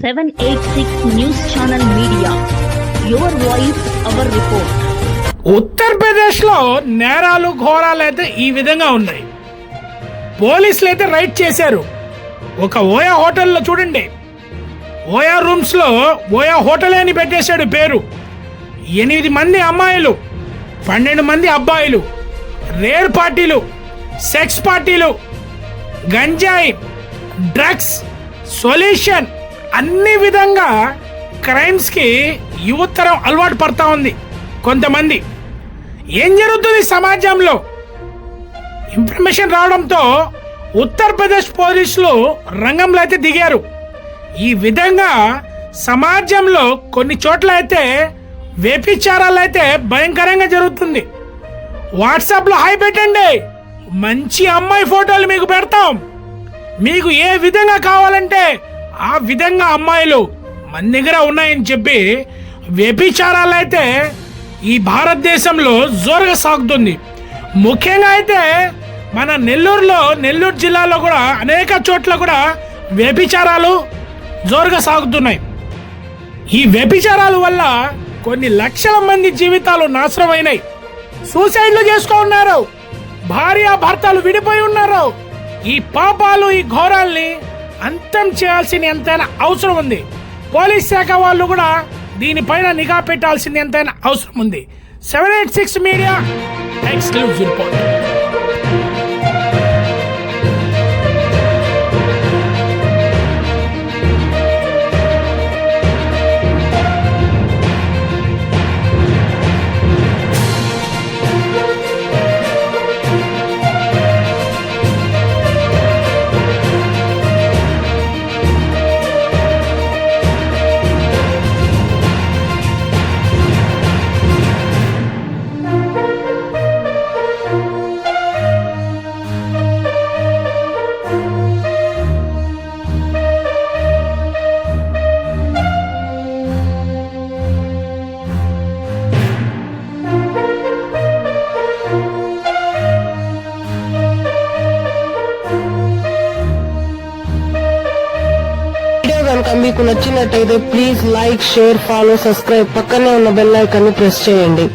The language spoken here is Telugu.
786 news channel media, your voice our report. Uttar Pradesh లో నేరాలు ఘోరాలు అయితే ఈ విధంగా ఉన్నాయి. పోలీసులు అయితే రైడ్ చేశారు. ఒక ఓయా హోటల్లో చూడండి, ఓయా రూమ్స్ లో ఓయా హోటల్ అని పెట్టేశాడు పేరు. 8 మంది అమ్మాయిలు, 12 మంది అబ్బాయిలు, రేర్ పార్టీలు, సెక్స్ పార్టీలు, గంజాయి, డ్రగ్స్, సొల్యూషన్, అన్ని విధంగా క్రైమ్స్ కి యువతరం అలవాటు పడతా ఉంది. కొంతమంది ఏం జరుగుతుంది సమాజంలో ఇన్ఫర్మేషన్ రావడంతో ఉత్తరప్రదేశ్ పోలీసులు రంగంలో అయితే దిగారు. ఈ విధంగా సమాజంలో కొన్ని చోట్ల అయితే వ్యభిచారాలు అయితే భయంకరంగా జరుగుతుంది. వాట్సాప్లో హాయ్ పెట్టండి, మంచి అమ్మాయి ఫోటోలు మీకు పెడతాం, మీకు ఏ విధంగా కావాలంటే ఆ విధంగా అమ్మాయిలు మన దగ్గర ఉన్నాయని చెప్పి వ్యభిచారాలు అయితే ఈ భారతదేశంలో జోరుగా సాగుతుంది. ముఖ్యంగా అయితే మన నెల్లూరు జిల్లాలో కూడా అనేక చోట్ల కూడా వ్యభిచారాలు జోరుగా సాగుతున్నాయి. ఈ వ్యభిచారాల వల్ల కొన్ని లక్షల మంది జీవితాలు నాశనమైనాయి. సూసైడ్లు చేసుకున్నారు, భార్యాభర్తలు విడిపోయి ఉన్నారు. ఈ పాపాలు, ఈ ఘోరాల్ని అంతం చేయాల్సిన ఎంతైనా అవసరం ఉంది. పోలీస్ శాఖ వాళ్ళు కూడా దీనిపైన నిఘా పెట్టాల్సింది ఎంతైనా అవసరం ఉంది. 786 మీడియా ఎక్స్క్లూజివ్ రిపోర్ట్. కనుక మీకు నచ్చినట్టయితే please like, share, follow, subscribe, పక్కనే ఉన్న బెల్ ఐకాన్ ని ప్రెస్ చేయండి.